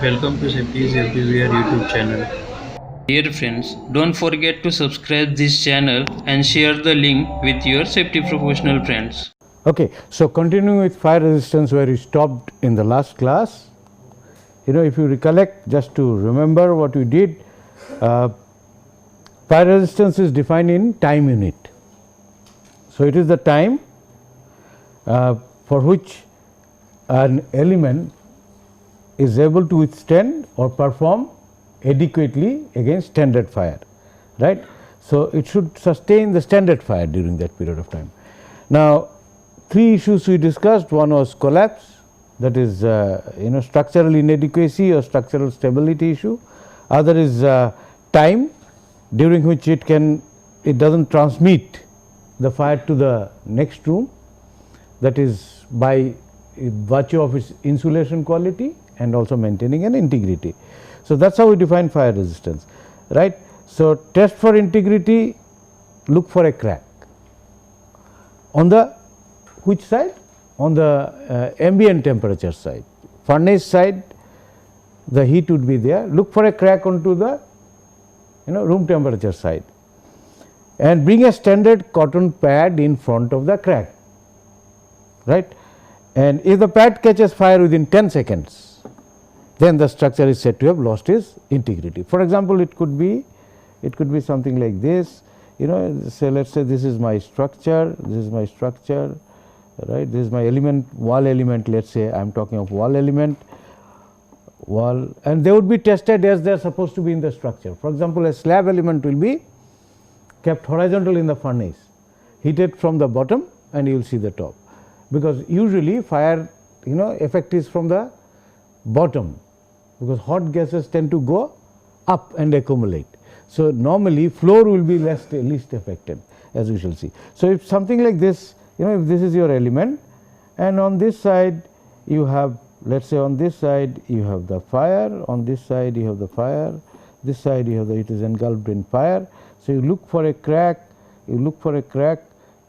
Welcome to Safety is Everywhere YouTube channel. Dear friends, don't forget to subscribe this channel and share the link with your safety professional friends. Okay, so continuing with fire resistance where we stopped in the last class, if you recollect, just to remember what we did, fire resistance is defined in time unit. So, it is the time for which an element is able to withstand or perform adequately against standard fire, right. So, it should sustain the standard fire during that period of time. Now, three issues we discussed. One was collapse, that is structural inadequacy or structural stability issue. Other is time during which it does not transmit the fire to the next room, that is by virtue of its insulation quality and also maintaining an integrity. So, that is how we define fire resistance, right. So, test for integrity, look for a crack on the which side? On the ambient temperature side. Furnace side, the heat would be there. Look for a crack onto the room temperature side and bring a standard cotton pad in front of the crack, right. And if the pad catches fire within 10 seconds, then the structure is said to have lost its integrity. For example, it could be something like this. So let us say this is my structure, right. This is my element, wall element. Let us say I am talking of wall element, and they would be tested as they are supposed to be in the structure. For example, a slab element will be kept horizontal in the furnace, heated from the bottom, and you will see the top, because usually fire effect is from the bottom, because hot gases tend to go up and accumulate. So, normally floor will be least affected, as we shall see. So, if something like this, if this is your element, and on this side you have, let us say on this side you have the fire, on this side you have the fire, this side you have it is engulfed in fire. So, you look for a crack,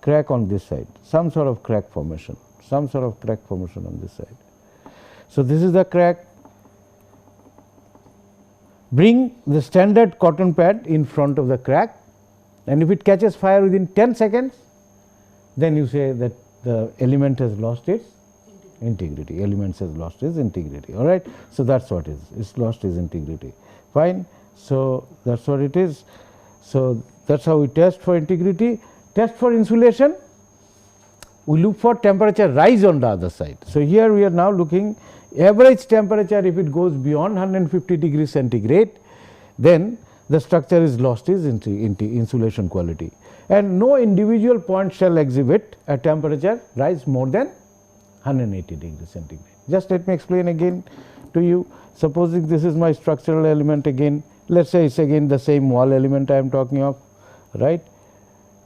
crack on this side, some sort of crack formation on this side. So, this is the crack. Bring the standard cotton pad in front of the crack, and if it catches fire within 10 seconds, then you say that the element has lost its integrity. All right. So, that is what it is, it is lost its integrity, fine. So, that is what it is. So, that is how we test for integrity. Test for insulation, we look for temperature rise on the other side. So, here we are now looking average temperature. If it goes beyond 150 degrees centigrade, then the structure is lost its insulation quality, and no individual point shall exhibit a temperature rise more than 180 degrees centigrade. Just let me explain again to you. Supposing this is my structural element again, let us say it is again the same wall element I am talking of, right.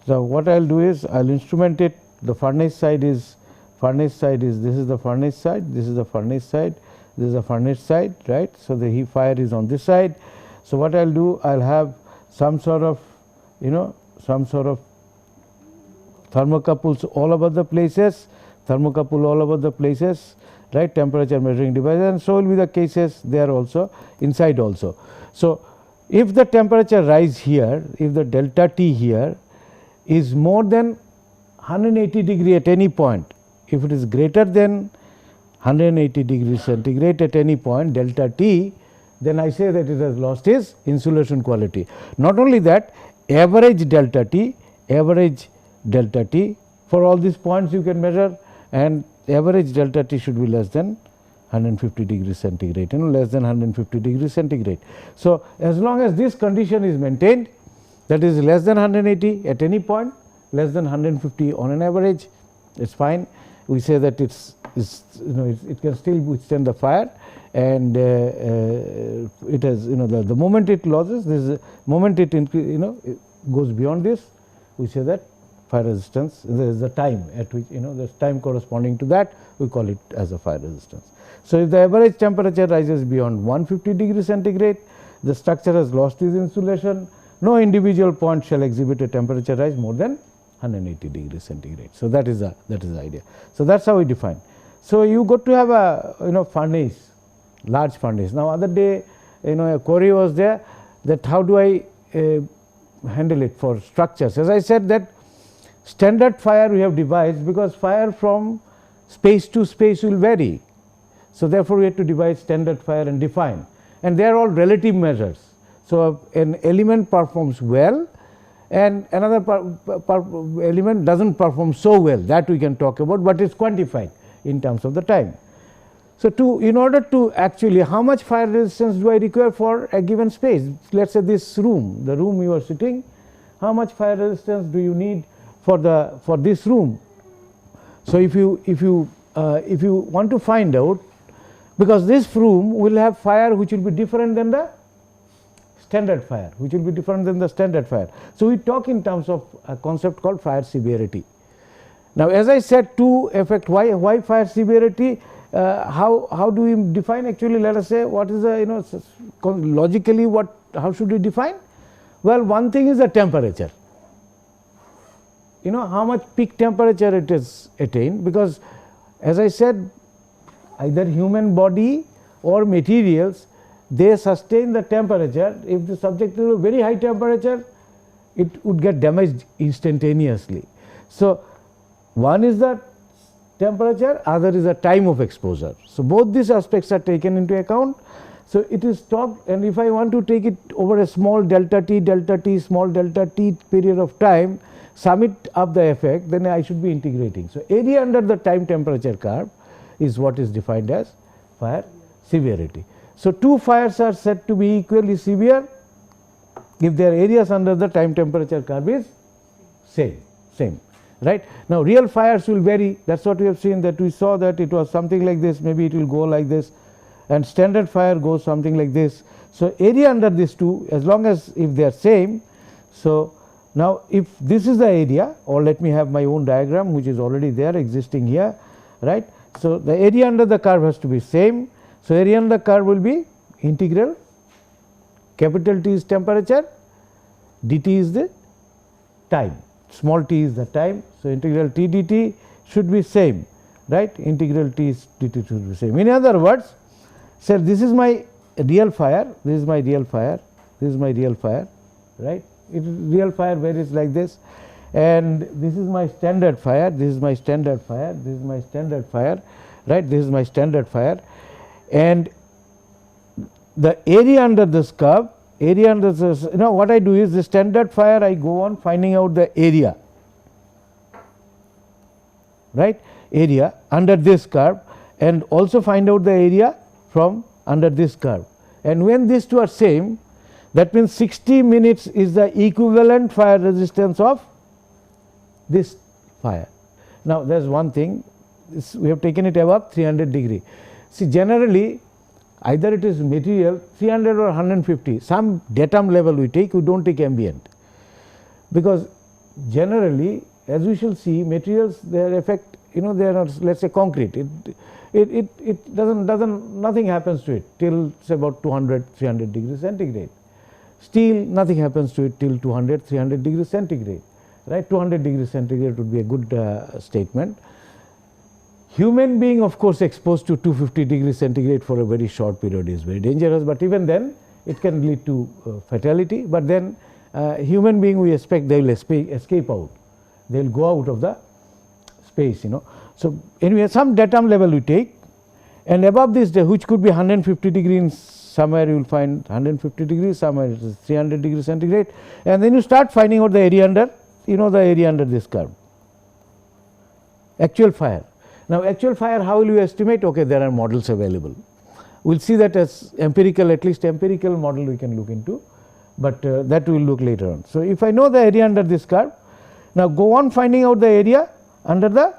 So, what I will do is I will instrument it. The furnace side is this is the furnace side, this is the furnace side, this is the furnace side, right. So, the heat fire is on this side. So, what I will do, I will have some sort of thermocouples all over the places, right, temperature measuring devices, and so will be the cases there also inside also. So, if the temperature rise here, if the delta T here is more than 180 degree at any point, if it is greater than 180 degrees centigrade at any point delta T, then I say that it has lost its insulation quality. Not only that, average delta T for all these points you can measure, and average delta T should be less than 150 degrees centigrade, less than 150 degrees centigrade. So, as long as this condition is maintained, that is less than 180 at any point, less than 150 on an average, it is fine. We say that it can still withstand the fire, and it has the moment it loses this, moment it goes beyond this, we say that fire resistance, there is the time at which the time corresponding to that, we call it as a fire resistance. So, if the average temperature rises beyond 150 degrees centigrade, the structure has lost its insulation, no individual point shall exhibit a temperature rise more than 180 degrees centigrade. So, that is the idea. So, that is how we define. So, you got to have a furnace large furnace. Now, other day a query was there that how do I handle it for structures. As I said that standard fire we have devised because fire from space to space will vary. So, therefore, we have to devise standard fire and define, and they are all relative measures. So, an element performs well and another element does not perform so well, that we can talk about, but it is quantified in terms of the time. So, in order to actually how much fire resistance do I require for a given space, let us say this room, the room you are sitting, how much fire resistance do you need for this room. So, if you want to find out, because this room will have fire which will be different than the standard fire, So, we talk in terms of a concept called fire severity. Now, as I said, to affect why fire severity, how do we define actually, let us say what is the logically how should we define? Well, one thing is the temperature, how much peak temperature it is attained, because as I said either human body or materials, they sustain the temperature. If the subject is a very high temperature, it would get damaged instantaneously. So, one is the temperature, other is the time of exposure. So, both these aspects are taken into account. So, it is talked, and if I want to take it over a small delta t, small delta t period of time, sum it up the effect, then I should be integrating. So, area under the time temperature curve is what is defined as fire severity. So, two fires are said to be equally severe if their areas under the time temperature curve is same, right. Now, real fires will vary, that is what we have seen, that we saw that it was something like this, maybe it will go like this, and standard fire goes something like this. So, area under these two, as long as if they are same. So, now if this is the area, or let me have my own diagram which is already there existing here, right. So, the area under the curve has to be same. So, area under the curve will be integral, capital T is temperature, dt is the time, small t is the time. So, integral T dt should be same, right, integral T is dt should be same. In other words, say this is my real fire, this is my real fire, this is my real fire, right. Real fire varies like this, and this is my standard fire, this is my standard fire, this is my standard fire, right, this is my standard fire, and the area under this curve, area under this, what I do is the standard fire I go on finding out the area, right, area under this curve, and also find out the area from under this curve, and when these two are same, that means 60 minutes is the equivalent fire resistance of this fire. Now, there is one thing, we have taken it above 300 degree. See, generally either it is material 300 or 150, some datum level we take, we do not take ambient, because generally as we shall see materials, their effect, they are not, let us say concrete, it doesn't nothing happens to it till say about 200 300 degrees centigrade. Steel, nothing happens to it till 200 300 degrees centigrade, right. 200 degrees centigrade would be a good statement. Human being of course exposed to 250 degrees centigrade for a very short period is very dangerous, but even then it can lead to fatality, but then human being we expect they will escape out, they will go out of the space. So, anyway some datum level we take, and above this which could be 150 degrees, somewhere you will find 150 degrees, somewhere it is 300 degrees centigrade, and then you start finding out the area under, the area under this curve, actual fire. Now, actual fire how will you estimate? Okay, there are models available. We will see that as empirical, at least empirical model we can look into, but that we will look later on. So, if I know the area under this curve, now go on finding out the area under the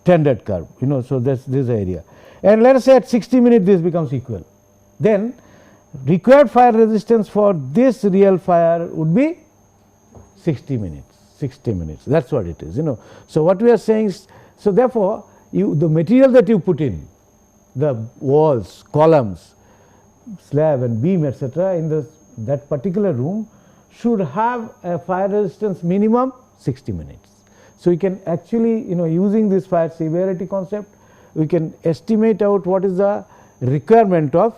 standard curve, so this is the area, and let us say at 60 minutes this becomes equal, then required fire resistance for this real fire would be 60 minutes. That is what it is. So, what we are saying is, so therefore, the material that you put in, the walls, columns, slab and beam etc. in that particular room should have a fire resistance minimum 60 minutes. So, you can actually using this fire severity concept, we can estimate out what is the requirement of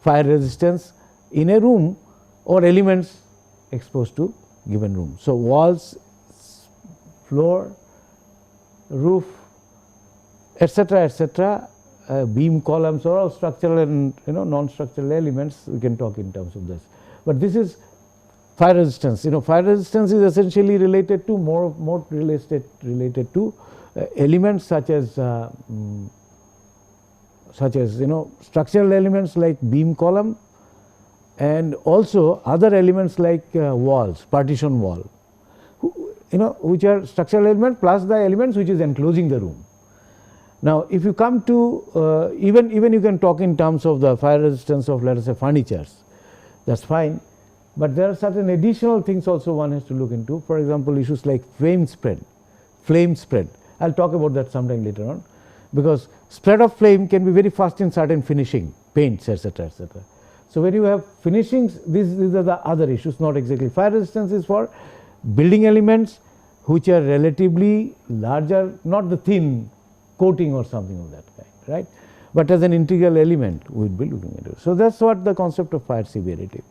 fire resistance in a room or elements exposed to given room. So, walls, floor, roof, etc., beam columns are all structural and non-structural elements, we can talk in terms of this. But this is fire resistance. Fire resistance is essentially related to more related to elements such as structural elements like beam column, and also other elements like walls, partition wall, which are structural element plus the elements which is enclosing the room. Now, if you come to even you can talk in terms of the fire resistance of, let us say, furnitures, that is fine, but there are certain additional things also one has to look into. For example, issues like flame spread. I will talk about that sometime later on, because spread of flame can be very fast in certain finishing, paints, etc. So, when you have finishings, these are the other issues, not exactly. Fire resistance is for building elements which are relatively larger, not the thin coating or something of that kind, right, but as an integral element we will be looking at it. So, that is what the concept of fire severity,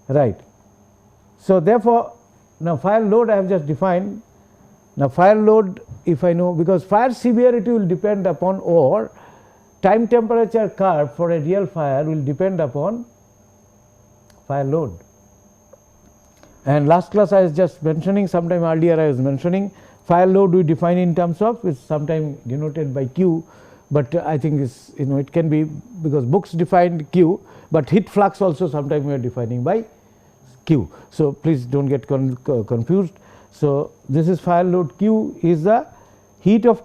right. So, therefore, now fire load I have just defined. Now, fire load, if I know, because fire severity will depend upon, or time temperature curve for a real fire will depend upon fire load. And last class I was just mentioning, sometime earlier I was mentioning, fire load we define in terms of, is sometime denoted by Q, but I think is it can be, because books defined Q, but heat flux also sometime we are defining by Q. So, please do not get confused. So, this is fire load. Q is the heat of,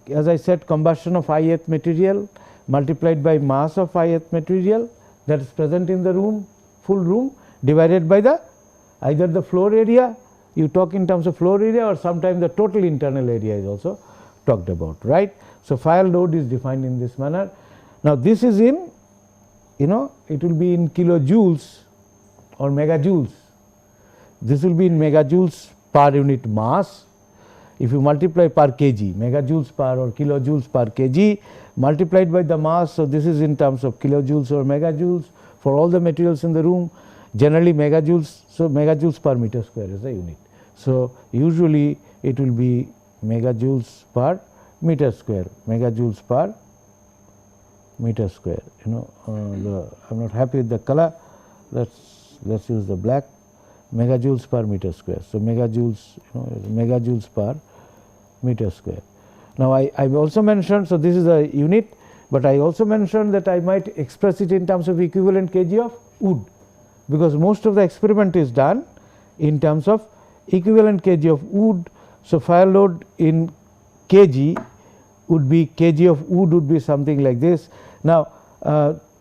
as I said, combustion of ith material multiplied by mass of ith material that is present in the room, full room, divided by the either the floor area, you talk in terms of floor area, or sometimes the total internal area is also talked about, right. So, fire load is defined in this manner. Now, this is in, it will be in kilojoules or megajoules. This will be in megajoules per unit mass. If you multiply per kg, megajoules per or kilojoules per kg multiplied by the mass. So, this is in terms of kilojoules or megajoules for all the materials in the room, generally megajoules. So, megajoules per meter square is the unit. So, usually it will be megajoules per meter square, megajoules per meter square. I am not happy with the color, let's use the black, megajoules per meter square. So, megajoules, megajoules per meter square. Now, I also mentioned, so this is a unit, but I also mentioned that I might express it in terms of equivalent kg of wood, because most of the experiment is done in terms of equivalent kg of wood. So, fire load in kg would be, kg of wood would be something like this. Now,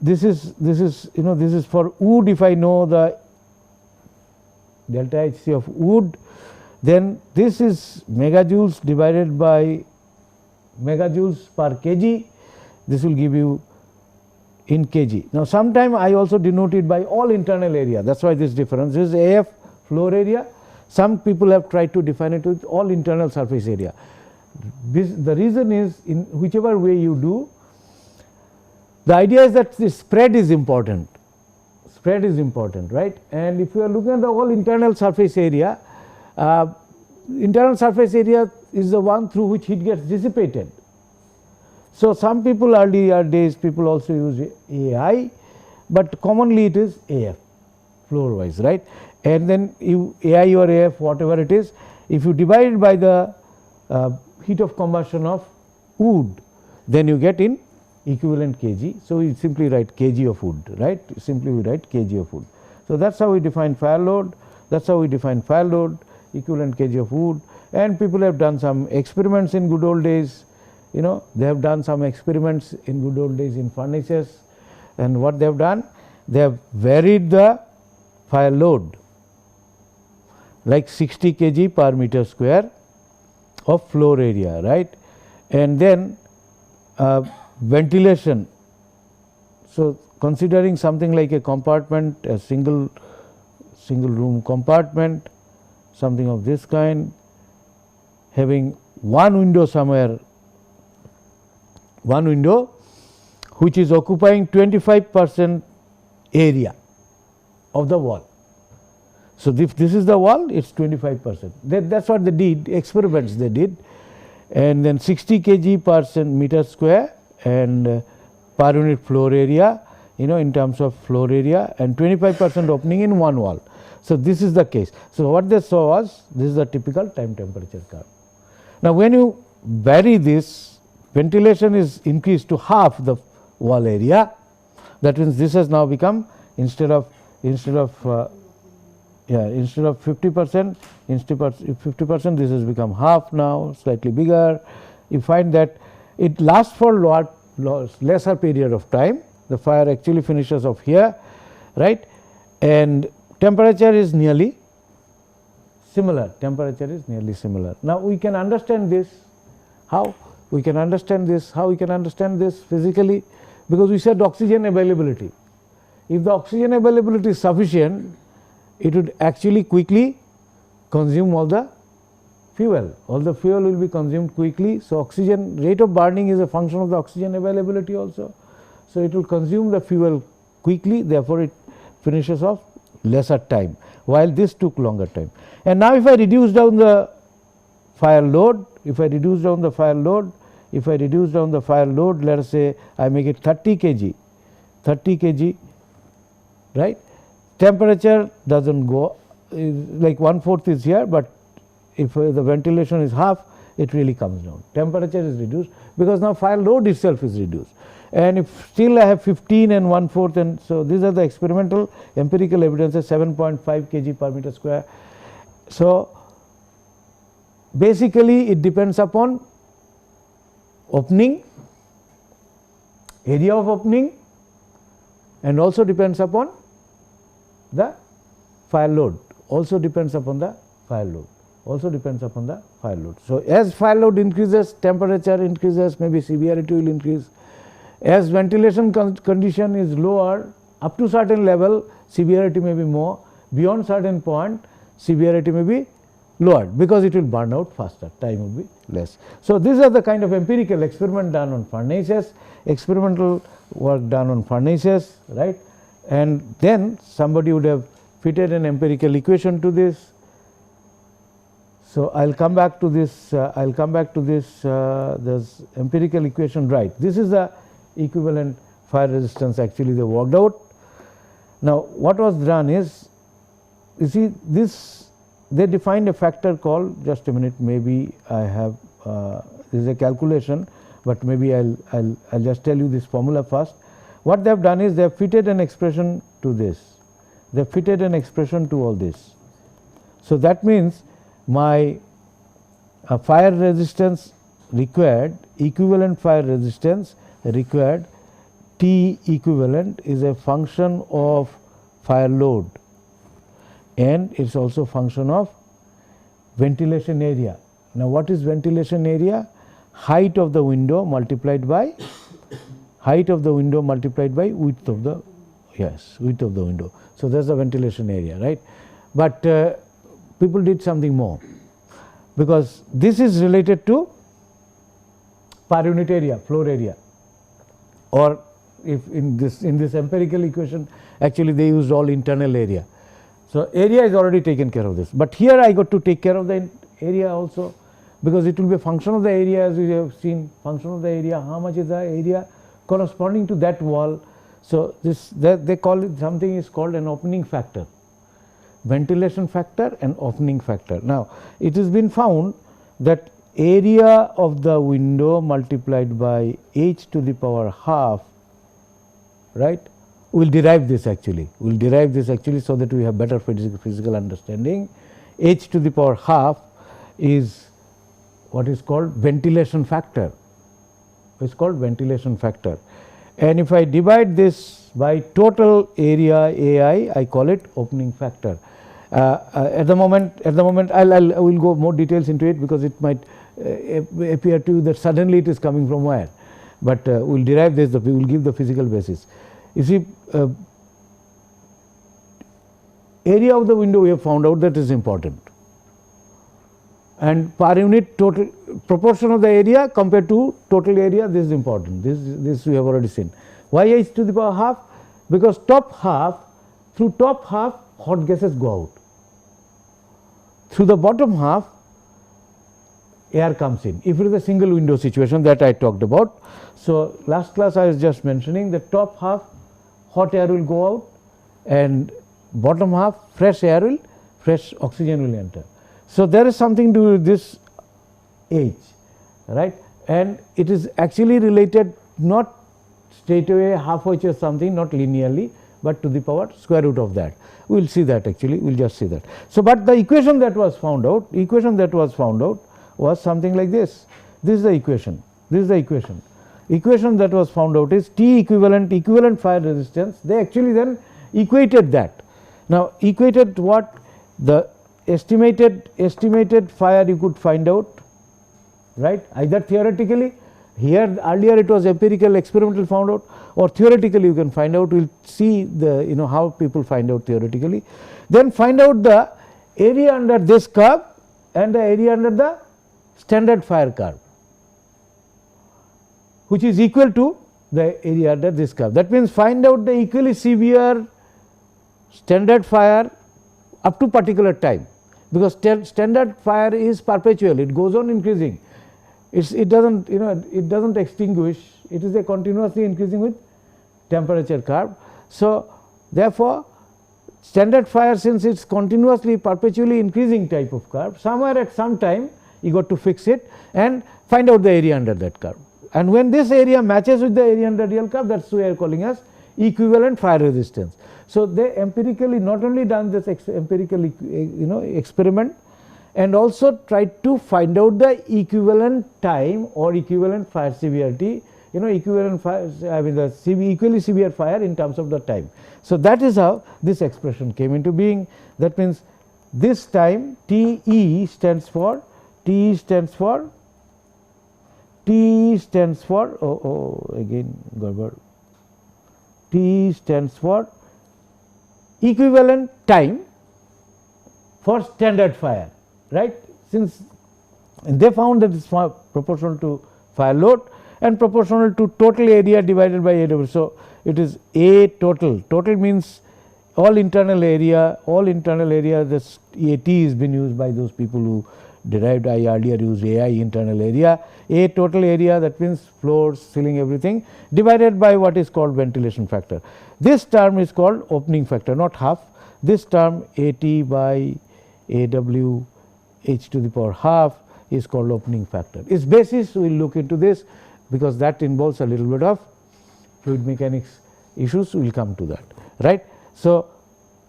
this is for wood. If I know the delta Hc of wood, then this is megajoules divided by megajoules per kg, this will give you in kg. Now, sometime I also denote it by all internal area, that is why this difference. This is AF floor area, some people have tried to define it with all internal surface area. The reason is, in whichever way you do, the idea is that the spread is important, right. And if you are looking at the whole internal surface area is the one through which heat gets dissipated. So, some people earlier days people also use AI, but commonly it is AF floor wise, right. And then you AI or AF, whatever it is, if you divide by the heat of combustion of wood, then you get in equivalent kg. So, we simply write kg of wood, right, simply we write kg of wood. So, that is how we define fire load, that is how we define fire load, equivalent kg of wood. And people have done some experiments in good old days, they have done some experiments in good old days in furnaces, and what they have done, they have varied the fire load like 60 kg per meter square of floor area, right, and then ventilation. So, considering something like a compartment, a single room compartment, something of this kind, having one window somewhere one window which is occupying 25% area of the wall. So, if this is the wall, it is 25%. That is what they did, experiments they did, and then 60 kg per meter square and per unit floor area, in terms of floor area, and 25% opening in one wall. So, this is the case. So, what they saw was, this is the typical time temperature curve. Now, when you vary this, ventilation is increased to half the wall area. That means, this has now become instead of 50%, instead of 50%, this has become half now, slightly bigger. You find that it lasts for lesser period of time. The fire actually finishes off here, right, and temperature is nearly similar. Now, we can understand this. How we can understand this? How we can understand this physically? Because we said oxygen availability. If the oxygen availability is sufficient, it would actually quickly consume all the fuel. All the fuel will be consumed quickly. So, oxygen rate of burning is a function of the oxygen availability also. So, it will consume the fuel quickly, therefore, it finishes off lesser time, while this took longer time. And now, if I reduce down the fire load, let us say I make it 30 kg, right. Temperature does not go, like 1/4 is here, but if the ventilation is half, it really comes down. Temperature is reduced because now fire load itself is reduced. And if still I have 15 and 1/4, and so these are the experimental empirical evidences, 7.5 kg per meter square. So, basically it depends upon opening, area of opening, and also depends upon the fire load, So, as fire load increases, temperature increases, maybe severity will increase. As ventilation condition is lower, up to certain level, severity may be more, beyond certain point, severity may be lowered, because it will burn out faster, time will be less. So, these are the kind of empirical experiment done on furnaces, experimental work done on furnaces, right, and then somebody would have fitted an empirical equation to this. So, I will come back to this, this empirical equation, right. This is the equivalent fire resistance actually they worked out. Now, what was done is, you see this, they defined a factor called, just a minute, maybe I have, this is a calculation, but maybe I'll just tell you this formula first. What they have done is, they have fitted an expression to this, they have fitted an expression to all this. So, that means my fire resistance required, equivalent fire resistance required, T equivalent is a function of fire load, and it is also function of ventilation area. Now, what is ventilation area? Height of the window multiplied by width of the, width of the window. So, that is the ventilation area, right. But people did something more, because this is related to per unit area, floor area, or if in this empirical equation actually they used all internal area. So, area is already taken care of this, but here I got to take care of the area also, because it will be a function of the area, as we have seen, function of the area, how much is the area corresponding to that wall. So, this they call it, something is called an opening factor, ventilation factor and opening factor. Now, it has been found that area of the window multiplied by h to the power half, right. We will derive this actually, so that we have better physical understanding. H to the power half is what is called ventilation factor, and if I divide this by total area AI, I call it opening factor. At the moment I will go more details into it, because it might appear to you that suddenly it is coming from where, but we will derive this, we will give the physical basis. You see, area of the window we have found out, that is important, and per unit total proportion of the area compared to total area, this is important, this we have already seen. Why h to the power half? Because top half, through top half hot gases go out, through the bottom half air comes in, if it is a single window situation that I talked about. So, last class I was just mentioning the top half hot air will go out and bottom half fresh oxygen will enter. So, there is something to do with this H, right, and it is actually related not straight away half H or something, not linearly, but to the power square root of that. We will see that actually, we will just see that. So, but the equation that was found out, was something like this. This is the equation, equation that was found out is T equivalent fire resistance. They actually then equated that. Now, equated what? The estimated fire you could find out, right, either theoretically, here earlier it was empirical experimental found out, or theoretically you can find out. We will see the how people find out theoretically. Then find out the area under this curve and the area under the standard fire curve, which is equal to the area under this curve. That means find out the equally severe standard fire up to particular time, because standard fire is perpetual, it goes on increasing, it does not extinguish, it is a continuously increasing with temperature curve. So, therefore, standard fire, since it is continuously perpetually increasing type of curve, somewhere at some time you got to fix it and find out the area under that curve, and when this area matches with the area under real curve, that is we are calling as equivalent fire resistance. So, they empirically not only done this empirical experiment and also tried to find out the equivalent time or equivalent fire severity, equivalent fire, I mean the equally severe fire in terms of the time. So, that is how this expression came into being. That means, this time TE stands for again Gerber, T stands for equivalent time for standard fire, right, since they found that it is proportional to fire load and proportional to total area divided by AW. So, it is A total, means all internal area, this AT is been used by those people who derived. I earlier used AI, internal area, A total area, that means floors, ceiling, everything, divided by what is called ventilation factor. This term is called opening factor, not half. This term AT by AW h to the power half is called opening factor. Its basis we will look into this, because that involves a little bit of fluid mechanics issues, we will come to that, right. So,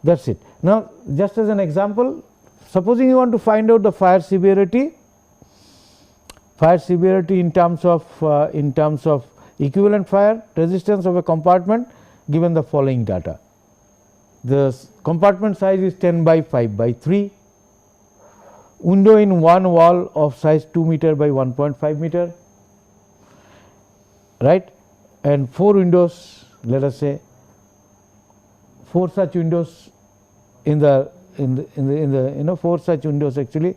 that is it. Now, just as an example, supposing you want to find out the fire severity in terms of equivalent fire resistance of a compartment given the following data. The compartment size is 10 by 5 by 3, window in one wall of size 2 meter by 1.5 meter, right, and 4 windows, let us say 4 such windows in the 4 such windows actually.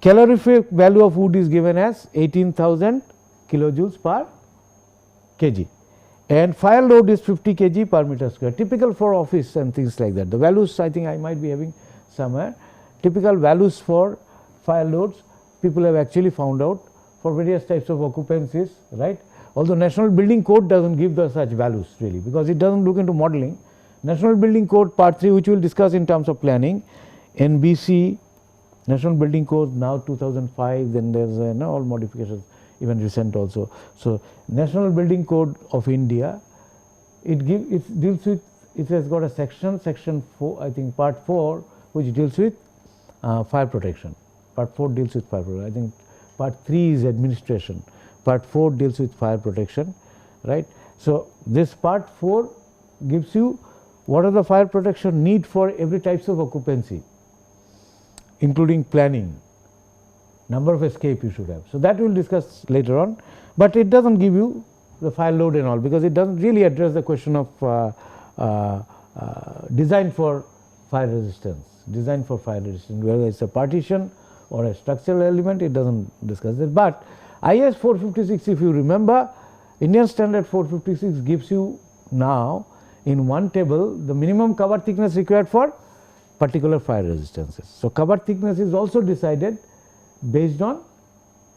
Calorific value of wood is given as 18,000 kilojoules per kg, and fire load is 50 kg per meter square, typical for office and things like that. The values I think I might be having somewhere, typical values for fire loads people have actually found out for various types of occupancies, right. Although National Building Code does not give the such values really, because it does not look into modeling. National Building Code part 3, which we will discuss in terms of planning, NBC, National Building Code now 2005, then there is all modifications even recent also. So, National Building Code of India, it deals with, it has got a section 4, I think part 4, which deals with fire protection. Part 4 deals with fire protection. I think part 3 is administration, part 4 deals with fire protection, right. So, this part 4 gives you what are the fire protection need for every types of occupancy, including planning, number of escape you should have. So, that we will discuss later on, but it does not give you the fire load and all, because it does not really address the question of design for fire resistance, whether it is a partition or a structural element, it does not discuss it. But IS 456, if you remember, Indian standard 456 gives you now in one table the minimum cover thickness required for particular fire resistances. So, cover thickness is also decided based on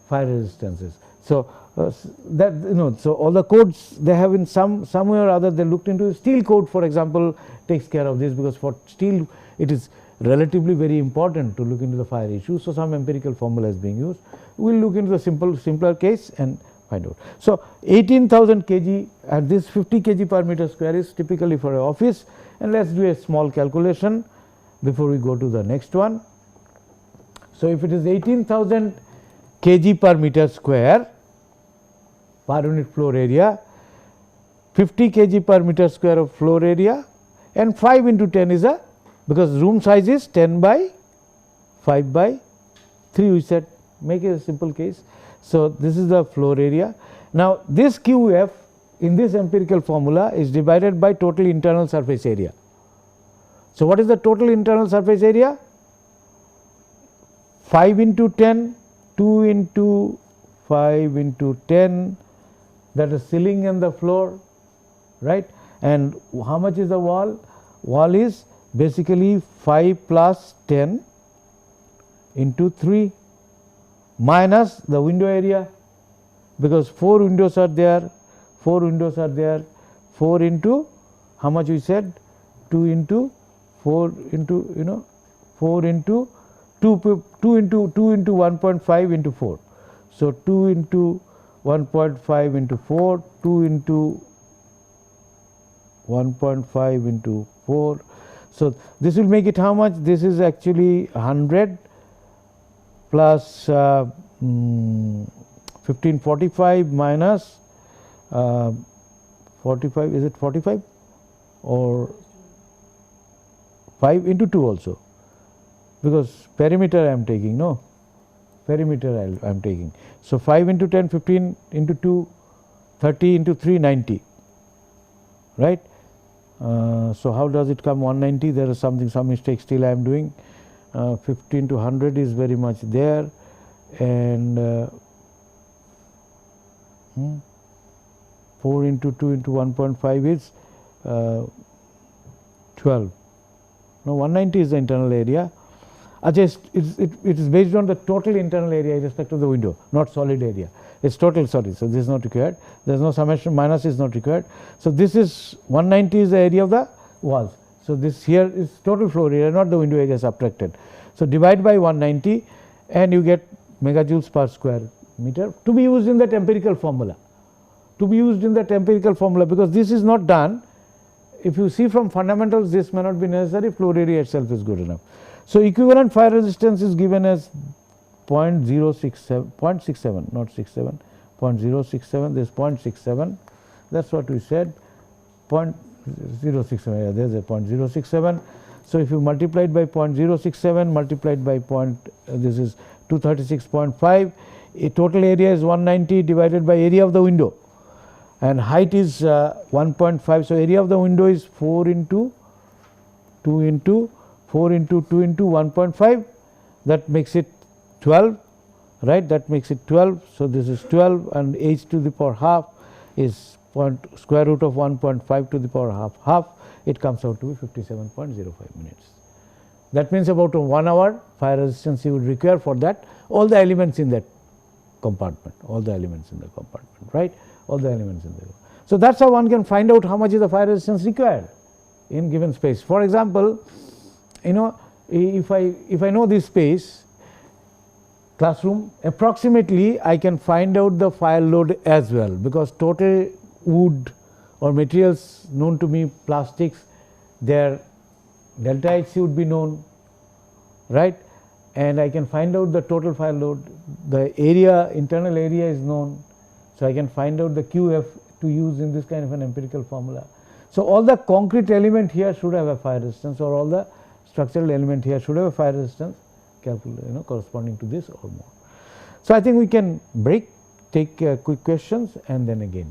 fire resistances. So, that so all the codes they have in some way or other they looked into. Steel code, for example, takes care of this, because for steel it is relatively very important to look into the fire issue. So, some empirical formula is being used. We will look into the simpler case and find out. So, 18,000 kg and this 50 kg per meter square is typically for an office, and let us do a small calculation before we go to the next one. So, if it is 18,000 kg per meter square per unit floor area, 50 kg per meter square of floor area, and 5 into 10 is a, because room size is 10 by 5 by 3, we said make it a simple case. So, this is the floor area. Now, this QF in this empirical formula is divided by total internal surface area. So, what is the total internal surface area? 5 into 10, 2 into 5 into 10, that is ceiling and the floor, right. And how much is the wall? Wall is basically 5 plus 10 into 3 minus the window area, because 4 windows are there, 4 into how much we said, 2 into 4 into 4 into 2 into 1.5 into 4. So, 2 into 1.5 into 4, 2 into 1.5 into 4. So, this will make it how much? This is actually 100 plus 1545 minus 45, is it 45 or 5 into 2 also, because perimeter I am taking, no, perimeter I am taking. So, 5 into 10, 15 into 2, 30 into 3, 90, right. So, how does it come 190? There is some mistake still I am doing. 15 to 100 is very much there, and 4 into 2 into 1.5 is 12. Now, 190 is the internal area. It is based on the total internal area in respect to the window, not solid area. It is total, sorry. So, this is not required. There is no summation, minus is not required. So, this is 190 is the area of the walls. So, this here is total floor area, not the window area subtracted. So, divide by 190 and you get megajoules per square meter to be used in that empirical formula. Because this is not done. If you see from fundamentals, this may not be necessary, floor area itself is good enough. So, equivalent fire resistance is given as 0.067, not 67, 0.067, this is 0.67, that is what we said, 0.067, yeah, there is a 0.067. So, if you multiply it by 0.067 multiplied by this is 236.5, total area is 190 divided by area of the window, and height is 1.5. So, area of the window is 4 into 2 into 4 into 2 into 1.5, that makes it 12, right, that makes it 12. So, this is 12 and h to the power half is square root of 1.5 to the power half, it comes out to be 57.05 minutes. That means about 1 hour fire resistance you would require for that, all the elements in that compartment, right, all the elements in there. So, that is how one can find out how much is the fire resistance required in given space. For example, if I know this space, classroom, approximately I can find out the fire load as well, because total wood or materials known to me, plastics, their delta H would be known, right, and I can find out the total fire load, the area, internal area is known. So, I can find out the QF to use in this kind of an empirical formula. So, all the concrete element here should have a fire resistance, or all the structural element here should have a fire resistance corresponding to this or more. So, I think we can break, take quick questions and then again.